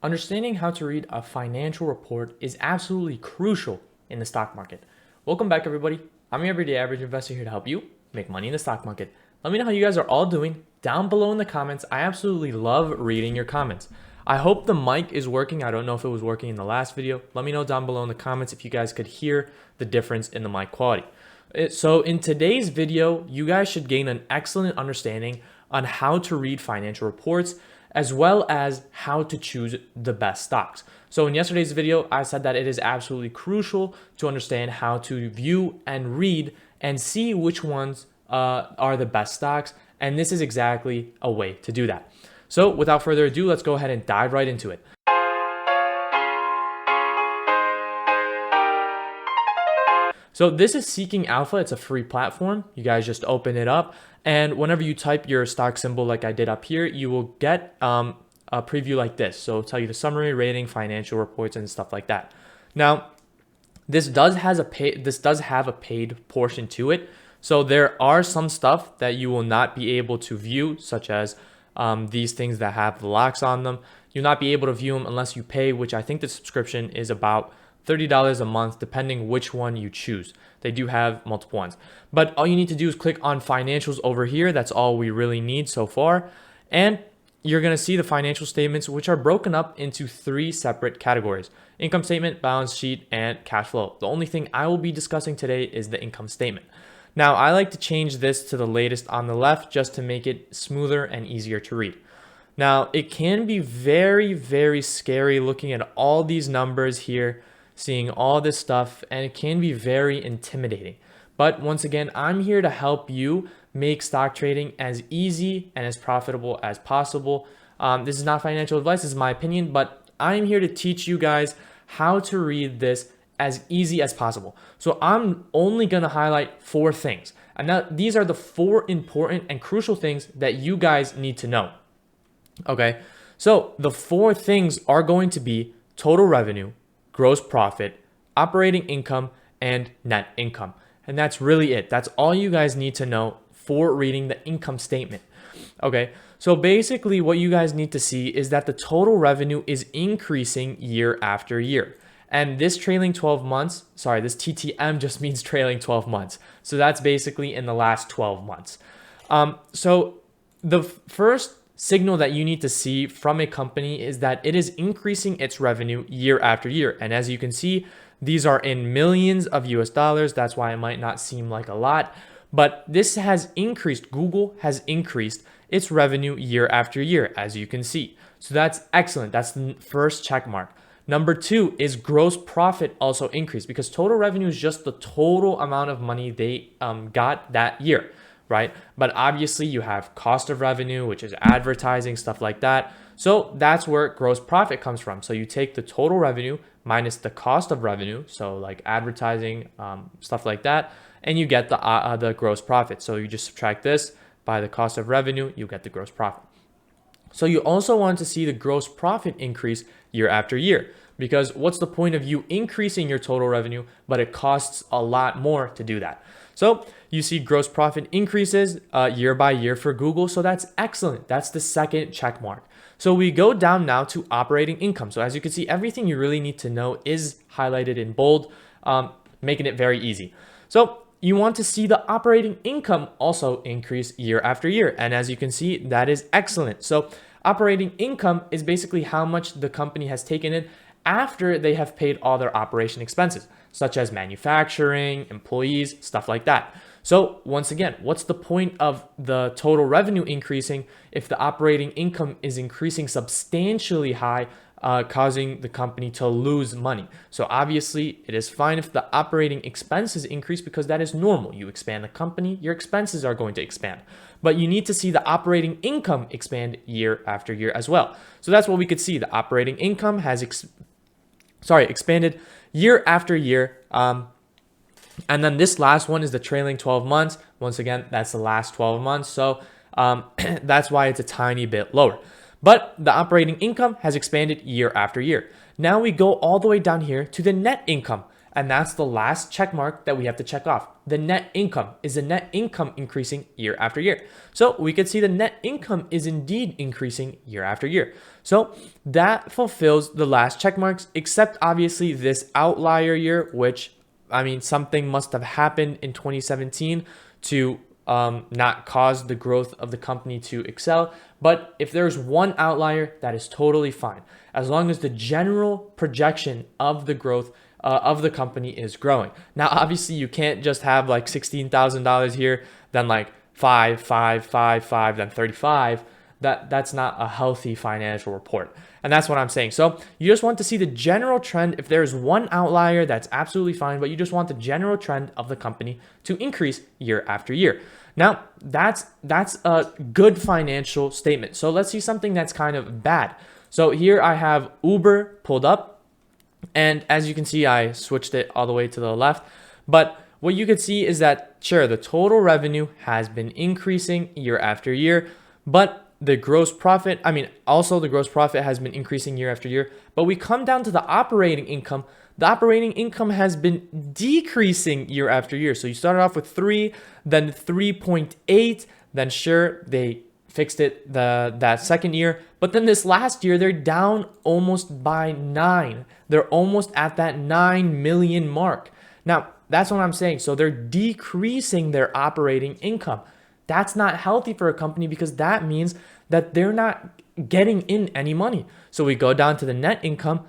Understanding how to read a financial report is absolutely crucial in the stock market. Welcome back, everybody. I'm your everyday average investor here to help you make money in the stock market. Let me know how you guys are all doing down below in the comments. I absolutely love reading your comments. I hope the mic is working. I don't know if it was working in the last video. Let me know down below in the comments if you guys could hear the difference in the mic quality. So in today's video, you guys should gain an excellent understanding on how to read financial reports, as well as how to choose the best stocks. So in yesterday's video, I said that it is absolutely crucial to understand how to view and read and see which ones are the best stocks. And this is exactly a way to do that. So without further ado, let's go ahead and dive right into it. So this is Seeking Alpha. It's a free platform. You guys just open it up, and whenever you type your stock symbol like I did up here, you will get a preview like this. So it'll tell you the summary, rating, financial reports, and stuff like that. Now, this does have a paid portion to it. So there are some stuff that you will not be able to view, such as these things that have the locks on them. You'll not be able to view them unless you pay, which I think the subscription is about $30 a month, depending which one you choose. They do have multiple ones, but all you need to do is click on financials over here. That's all we really need so far. And you're going to see the financial statements, which are broken up into 3 separate categories: income statement, balance sheet, and cash flow. The only thing I will be discussing today is the income statement. Now, I like to change this to the latest on the left just to make it smoother and easier to read. Now, it can be very, very scary looking at all these numbers here, seeing all this stuff, and it can be very intimidating. But once again, I'm here to help you make stock trading as easy and as profitable as possible. This is not financial advice, this is my opinion, but I'm here to teach you guys how to read this as easy as possible. So I'm only gonna highlight 4 things. And now these are the 4 important and crucial things that you guys need to know. Okay, so the 4 things are going to be total revenue, gross profit, operating income, and net income. And that's really it. That's all you guys need to know for reading the income statement. Okay, so basically what you guys need to see is that the total revenue is increasing year after year. And this trailing 12 months, sorry, this TTM just means trailing 12 months. So that's basically in the last 12 months. So the first signal that you need to see from a company is that it is increasing its revenue year after year. And as you can see, these are in millions of US dollars. That's why it might not seem like a lot, but this has increased. Google has increased its revenue year after year, as you can see. So that's excellent. That's the first check mark. Number 2 is gross profit also increased, because total revenue is just the total amount of money they got that year, right? But obviously you have cost of revenue, which is advertising, stuff like that. So that's where gross profit comes from. So you take the total revenue minus the cost of revenue, so like advertising, stuff like that, and you get the gross profit. So you just subtract this by the cost of revenue, you get the gross profit. So you also want to see the gross profit increase year after year, because what's the point of you increasing your total revenue, but it costs a lot more to do that? So you see gross profit increases year by year for Google. So that's excellent. That's the second check mark. So we go down now to operating income. So as you can see, everything you really need to know is highlighted in bold, making it very easy. So you want to see the operating income also increase year after year. And as you can see, that is excellent. So operating income is basically how much the company has taken in after they have paid all their operation expenses, such as manufacturing, employees, stuff like that. So once again, what's the point of the total revenue increasing if the operating income is increasing substantially high, causing the company to lose money? So obviously it is fine if the operating expenses increase, because that is normal. You expand the company, your expenses are going to expand, but you need to see the operating income expand year after year as well. So that's what we could see. The operating income has expanded year after year. And then this last one is the trailing 12 months. Once again, that's the last 12 months. So that's why it's a tiny bit lower. But the operating income has expanded year after year. Now we go all the way down here to the net income. And that's the last check mark that we have to check off. The net income. Is the net income increasing year after year? So we could see the net income is indeed increasing year after year. So that fulfills the last check marks, except obviously this outlier year, which, I mean, something must have happened in 2017 to not cause the growth of the company to excel. But if there's one outlier, that is totally fine, as long as the general projection of the growth of the company is growing. Now, obviously, you can't just have like $16,000 here, then like 5, 5, 5, 5, then 35. That's not a healthy financial report. And that's what I'm saying. So you just want to see the general trend. If there's one outlier, that's absolutely fine, but you just want the general trend of the company to increase year after year. Now, that's a good financial statement. So let's see something that's kind of bad. So here I have Uber pulled up. And as you can see, I switched it all the way to the left. But what you could see is that, sure, the total revenue has been increasing year after year, but the gross profit, also the gross profit has been increasing year after year. But we come down to the operating income. The operating income has been decreasing year after year. So you started off with 3, then 3.8, then sure, they fixed it that second year. But then this last year, they're down almost by 9. They're almost at that 9 million mark. Now, that's what I'm saying. So they're decreasing their operating income. That's not healthy for a company, because that means that they're not getting in any money. So we go down to the net income.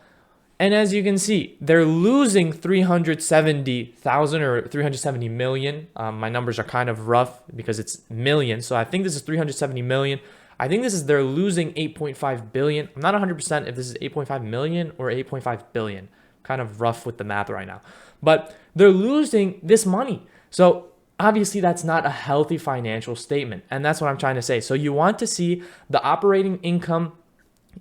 And as you can see, they're losing 370,000 or 370 million. My numbers are kind of rough because it's million. So I think this is 370 million. I think they're losing 8.5 billion. I'm not 100% if this is 8.5 million or 8.5 billion. Kind of rough with the math right now. But they're losing this money. So obviously that's not a healthy financial statement. And that's what I'm trying to say. So you want to see the operating income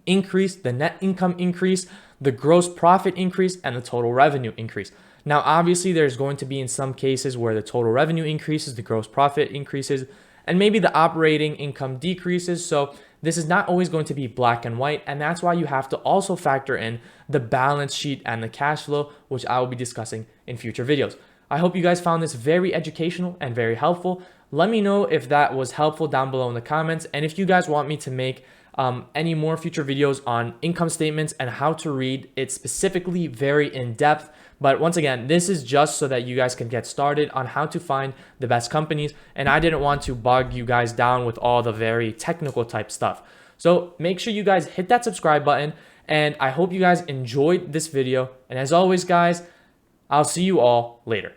increase, the net income increase, the gross profit increase, and the total revenue increase. Now, obviously, there's going to be in some cases where the total revenue increases, the gross profit increases, and maybe the operating income decreases. So this is not always going to be black and white. And that's why you have to also factor in the balance sheet and the cash flow, which I will be discussing in future videos. I hope you guys found this very educational and very helpful. Let me know if that was helpful down below in the comments. And if you guys want me to make any more future videos on income statements and how to read it specifically, very in depth. But once again, this is just so that you guys can get started on how to find the best companies. And I didn't want to bog you guys down with all the very technical type stuff. So make sure you guys hit that subscribe button. And I hope you guys enjoyed this video. And as always, guys, I'll see you all later.